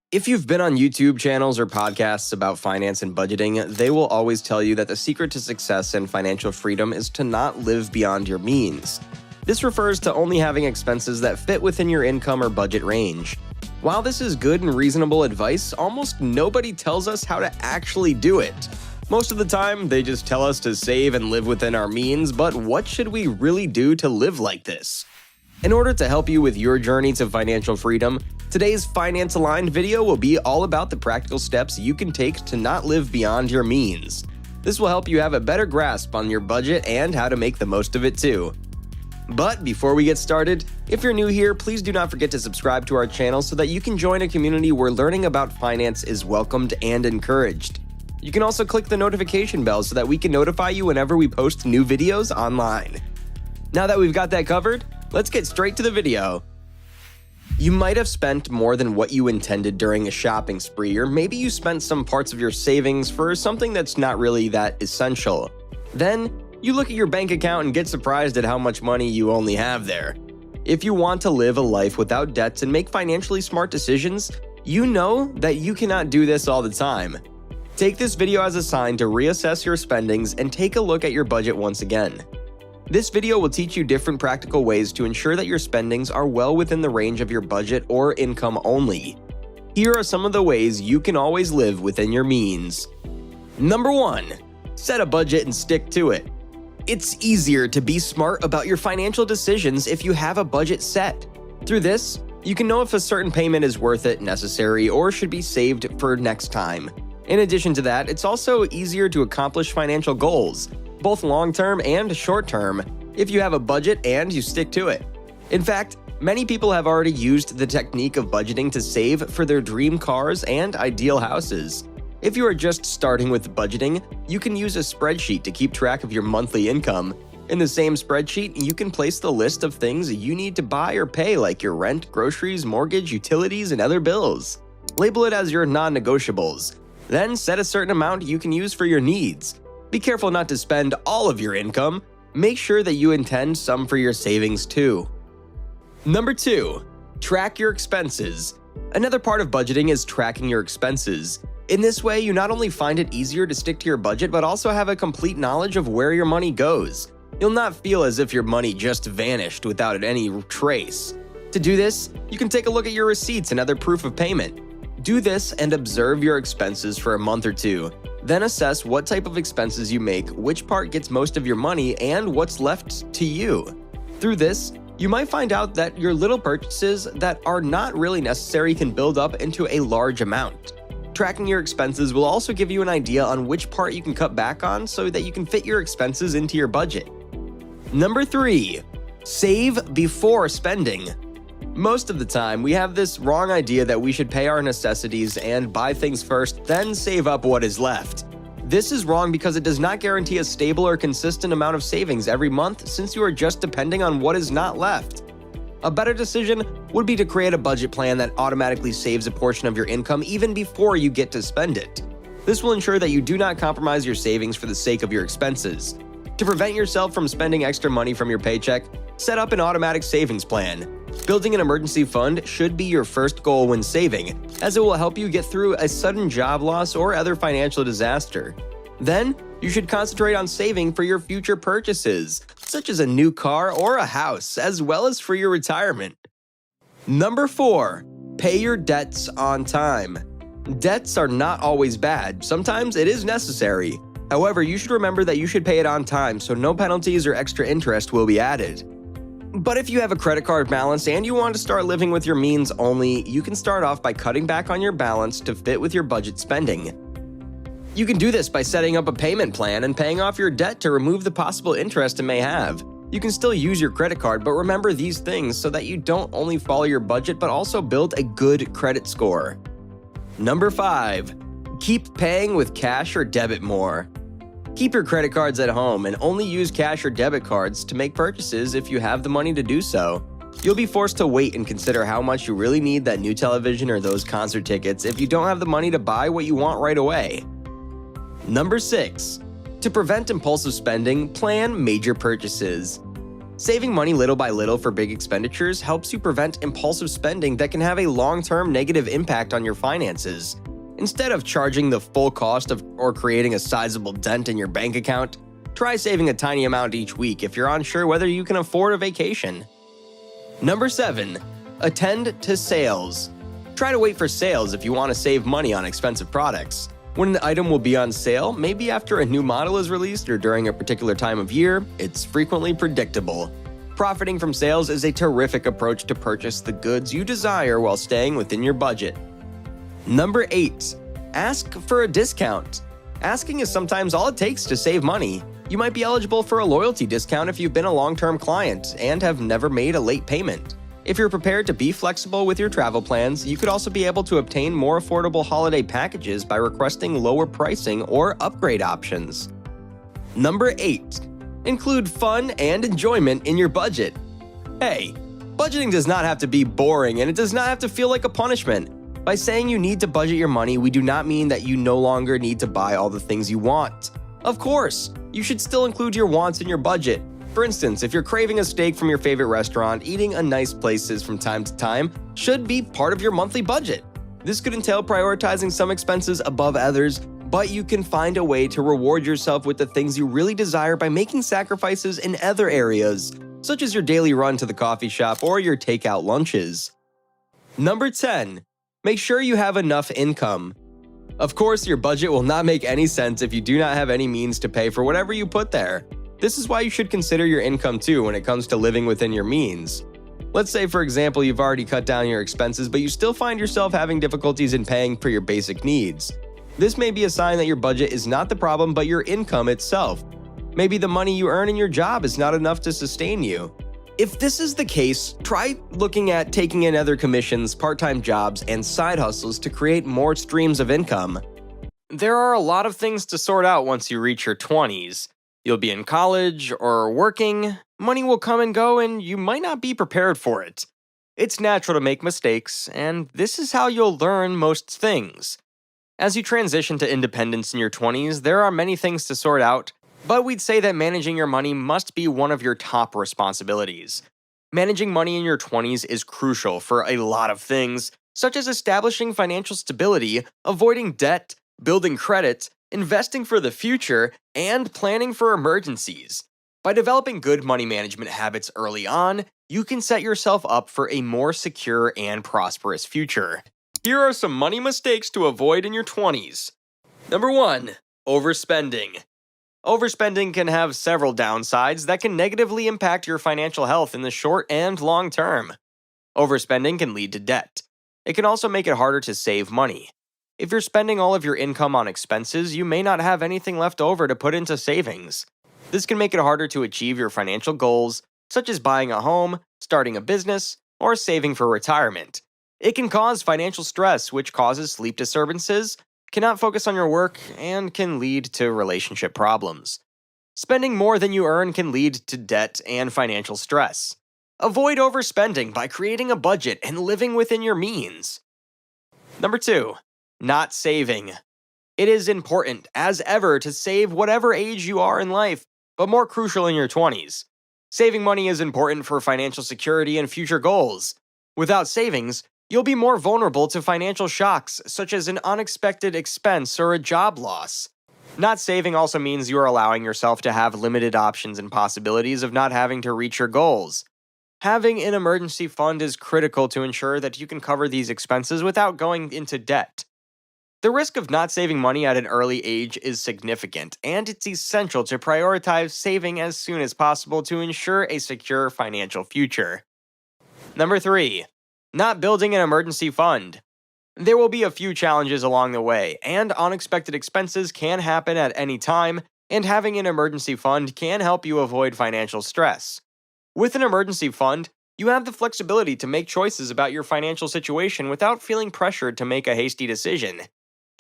If you've been on YouTube channels or podcasts about finance and budgeting, they will always tell you that the secret to success and financial freedom is to not live beyond your means. This refers to only having expenses that fit within your income or budget range. While this is good and reasonable advice, almost nobody tells us how to actually do it. Most of the time, they just tell us to save and live within our means, but what should we really do to live like this? In order to help you with your journey to financial freedom, today's Finance Aligned video will be all about the practical steps you can take to not live beyond your means. This will help you have a better grasp on your budget and how to make the most of it too. But before we get started, if you're new here, please do not forget to subscribe to our channel so that you can join a community where learning about finance is welcomed and encouraged. You can also click the notification bell so that we can notify you whenever we post new videos online. Now that we've got that covered, let's get straight to the video. You might have spent more than what you intended during a shopping spree, or maybe you spent some parts of your savings for something that's not really that essential. Then, you look at your bank account and get surprised at how much money you only have there. If you want to live a life without debts and make financially smart decisions, you know that you cannot do this all the time. Take this video as a sign to reassess your spendings and take a look at your budget once again. This video will teach you different practical ways to ensure that your spendings are well within the range of your budget or income only. Here are some of the ways you can always live within your means. Number 1. Set a budget and stick to it. It's easier to be smart about your financial decisions if you have a budget set. Through this, you can know if a certain payment is worth it, necessary, or should be saved for next time. In addition to that, it's also easier to accomplish financial goals, both long-term and short-term, if you have a budget and you stick to it. In fact, many people have already used the technique of budgeting to save for their dream cars and ideal houses. If you are just starting with budgeting, you can use a spreadsheet to keep track of your monthly income. In the same spreadsheet, you can place the list of things you need to buy or pay, like your rent, groceries, mortgage, utilities, and other bills. Label it as your non-negotiables. Then set a certain amount you can use for your needs. Be careful not to spend all of your income. Make sure that you intend some for your savings too. Number 2. Track your expenses. Another part of budgeting is tracking your expenses. In this way, you not only find it easier to stick to your budget, but also have a complete knowledge of where your money goes. You'll not feel as if your money just vanished without any trace. To do this, you can take a look at your receipts and other proof of payment. Do this and observe your expenses for a month or two. Then assess what type of expenses you make, which part gets most of your money, and what's left to you. Through this, you might find out that your little purchases that are not really necessary can build up into a large amount. Tracking your expenses will also give you an idea on which part you can cut back on so that you can fit your expenses into your budget. Number 3. Save before spending. Most of the time, we have this wrong idea that we should pay our necessities and buy things first, then save up what is left. This is wrong because it does not guarantee a stable or consistent amount of savings every month, since you are just depending on what is not left. A better decision would be to create a budget plan that automatically saves a portion of your income even before you get to spend it. This will ensure that you do not compromise your savings for the sake of your expenses. To prevent yourself from spending extra money from your paycheck, set up an automatic savings plan. Building an emergency fund should be your first goal when saving, as it will help you get through a sudden job loss or other financial disaster. Then, you should concentrate on saving for your future purchases, such as a new car or a house, as well as for your retirement. Number 4. Pay your debts on time. Debts are not always bad. Sometimes it is necessary. However, you should remember that you should pay it on time so no penalties or extra interest will be added. But if you have a credit card balance and you want to start living with your means only, you can start off by cutting back on your balance to fit with your budget spending. You can do this by setting up a payment plan and paying off your debt to remove the possible interest it may have. You can still use your credit card, but remember these things so that you don't only follow your budget but also build a good credit score. Number 5. Keep paying with cash or debit more. Keep your credit cards at home and only use cash or debit cards to make purchases if you have the money to do so. You'll be forced to wait and consider how much you really need that new television or those concert tickets if you don't have the money to buy what you want right away. Number 6. To prevent impulsive spending, plan major purchases. Saving money little by little for big expenditures helps you prevent impulsive spending that can have a long-term negative impact on your finances. Instead of charging the full cost or creating a sizable dent in your bank account, try saving a tiny amount each week if you're unsure whether you can afford a vacation. Number 7. Attend to sales. Try to wait for sales if you want to save money on expensive products. When an item will be on sale, maybe after a new model is released or during a particular time of year, it's frequently predictable. Profiting from sales is a terrific approach to purchase the goods you desire while staying within your budget. Number 8. Ask for a discount. Asking is sometimes all it takes to save money. You might be eligible for a loyalty discount if you've been a long-term client and have never made a late payment. If you're prepared to be flexible with your travel plans, you could also be able to obtain more affordable holiday packages by requesting lower pricing or upgrade options. Number 8. Include fun and enjoyment in your budget. Hey, budgeting does not have to be boring and it does not have to feel like a punishment. By saying you need to budget your money, we do not mean that you no longer need to buy all the things you want. Of course, you should still include your wants in your budget. For instance, if you're craving a steak from your favorite restaurant, eating at nice places from time to time should be part of your monthly budget. This could entail prioritizing some expenses above others, but you can find a way to reward yourself with the things you really desire by making sacrifices in other areas, such as your daily run to the coffee shop or your takeout lunches. Number 10. Make sure you have enough income. Of course, your budget will not make any sense if you do not have any means to pay for whatever you put there. This is why you should consider your income too when it comes to living within your means. Let's say, for example, you've already cut down your expenses, but you still find yourself having difficulties in paying for your basic needs. This may be a sign that your budget is not the problem, but your income itself. Maybe the money you earn in your job is not enough to sustain you. If this is the case, try looking at taking in other commissions, part-time jobs, and side hustles to create more streams of income. There are a lot of things to sort out once you reach your 20s. You'll be in college or working, money will come and go, and you might not be prepared for it. It's natural to make mistakes, and this is how you'll learn most things. As you transition to independence in your 20s, there are many things to sort out, but we'd say that managing your money must be one of your top responsibilities. Managing money in your 20s is crucial for a lot of things, such as establishing financial stability, avoiding debt, building credit, investing for the future, and planning for emergencies. By developing good money management habits early on, you can set yourself up for a more secure and prosperous future. Here are some money mistakes to avoid in your 20s. Number 1. Overspending. Overspending can have several downsides that can negatively impact your financial health in the short and long term. Overspending can lead to debt. It can also make it harder to save money. If you're spending all of your income on expenses, you may not have anything left over to put into savings. This can make it harder to achieve your financial goals, such as buying a home, starting a business, or saving for retirement. It can cause financial stress, which causes sleep disturbances, cannot focus on your work, and can lead to relationship problems. Spending more than you earn can lead to debt and financial stress. Avoid overspending by creating a budget and living within your means. Number 2. Not saving. It is important, as ever, to save whatever age you are in life, but more crucial in your 20s. Saving money is important for financial security and future goals. Without savings, you'll be more vulnerable to financial shocks, such as an unexpected expense or a job loss. Not saving also means you are allowing yourself to have limited options and possibilities of not having to reach your goals. Having an emergency fund is critical to ensure that you can cover these expenses without going into debt. The risk of not saving money at an early age is significant, and it's essential to prioritize saving as soon as possible to ensure a secure financial future. Number 3. Not building an emergency fund. There will be a few challenges along the way, and unexpected expenses can happen at any time, and having an emergency fund can help you avoid financial stress. With an emergency fund, you have the flexibility to make choices about your financial situation without feeling pressured to make a hasty decision.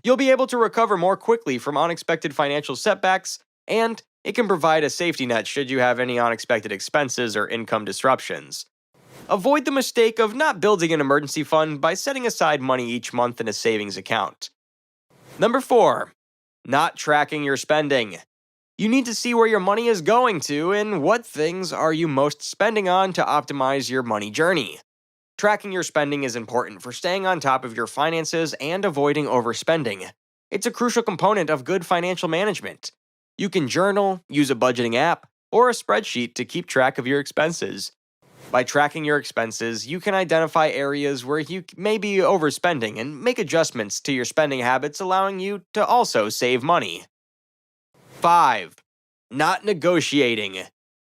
You'll be able to recover more quickly from unexpected financial setbacks, and it can provide a safety net should you have any unexpected expenses or income disruptions. Avoid the mistake of not building an emergency fund by setting aside money each month in a savings account. Number 4. Not tracking your spending. You need to see where your money is going to and what things are you most spending on to optimize your money journey. Tracking your spending is important for staying on top of your finances and avoiding overspending. It's a crucial component of good financial management. You can journal, use a budgeting app, or a spreadsheet to keep track of your expenses. By tracking your expenses, you can identify areas where you may be overspending and make adjustments to your spending habits, allowing you to also save money. 5. Not negotiating.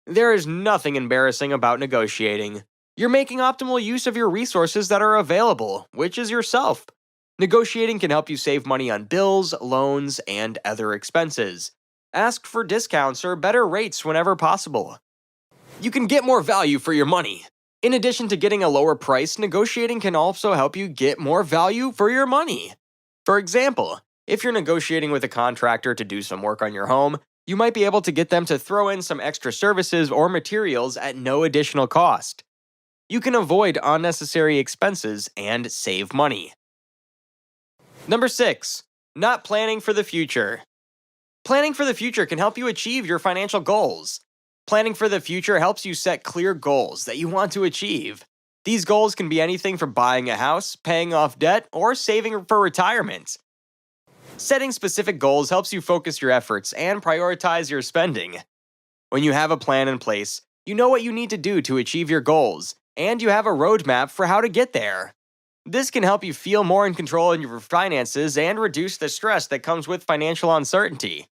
There is nothing embarrassing about negotiating. You're making optimal use of your resources that are available, which is yourself. Negotiating can help you save money on bills, loans, and other expenses. Ask for discounts or better rates whenever possible. You can get more value for your money. In addition to getting a lower price, negotiating can also help you get more value for your money. For example, if you're negotiating with a contractor to do some work on your home, you might be able to get them to throw in some extra services or materials at no additional cost. You can avoid unnecessary expenses and save money. Number 6. Not planning for the future. Planning for the future can help you achieve your financial goals. Planning for the future helps you set clear goals that you want to achieve. These goals can be anything from buying a house, paying off debt, or saving for retirement. Setting specific goals helps you focus your efforts and prioritize your spending. When you have a plan in place, you know what you need to do to achieve your goals, and you have a roadmap for how to get there. This can help you feel more in control of your finances and reduce the stress that comes with financial uncertainty.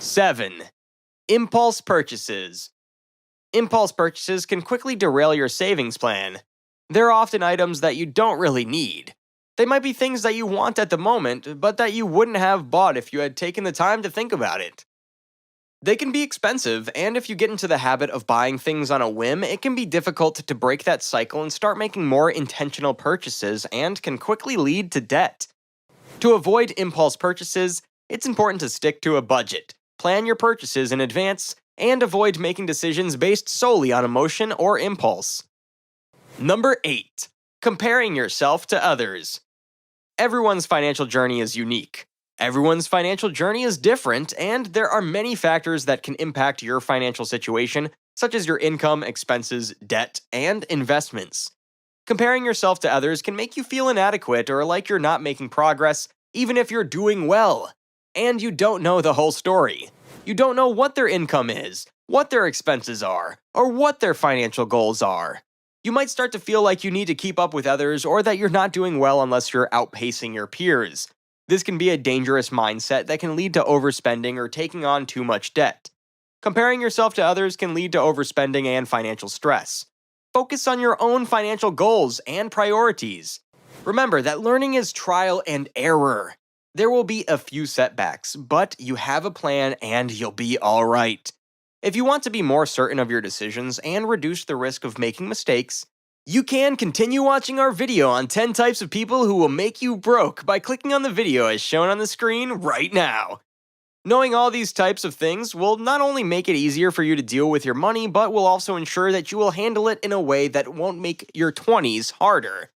7. Impulse purchases. Impulse purchases can quickly derail your savings plan. They're often items that you don't really need. They might be things that you want at the moment, but that you wouldn't have bought if you had taken the time to think about it. They can be expensive, and if you get into the habit of buying things on a whim, it can be difficult to break that cycle and start making more intentional purchases and can quickly lead to debt. To avoid impulse purchases, it's important to stick to a budget, plan your purchases in advance, and avoid making decisions based solely on emotion or impulse. Number 8. Comparing yourself to others. Everyone's financial journey is unique. Everyone's financial journey is different, and there are many factors that can impact your financial situation, such as your income, expenses, debt, and investments. Comparing yourself to others can make you feel inadequate or like you're not making progress, even if you're doing well. And you don't know the whole story. You don't know what their income is, what their expenses are, or what their financial goals are. You might start to feel like you need to keep up with others or that you're not doing well unless you're outpacing your peers. This can be a dangerous mindset that can lead to overspending or taking on too much debt. Comparing yourself to others can lead to overspending and financial stress. Focus on your own financial goals and priorities. Remember that learning is trial and error. There will be a few setbacks, but you have a plan and you'll be alright. If you want to be more certain of your decisions and reduce the risk of making mistakes, you can continue watching our video on 10 types of people who will make you broke by clicking on the video as shown on the screen right now. Knowing all these types of things will not only make it easier for you to deal with your money, but will also ensure that you will handle it in a way that won't make your 20s harder.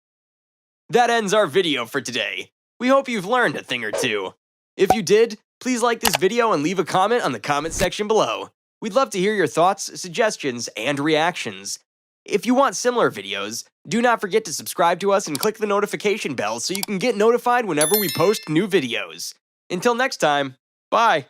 That ends our video for today. We hope you've learned a thing or two. If you did, please like this video and leave a comment on the comment section below. We'd love to hear your thoughts, suggestions, and reactions. If you want similar videos, do not forget to subscribe to us and click the notification bell so you can get notified whenever we post new videos. Until next time, bye!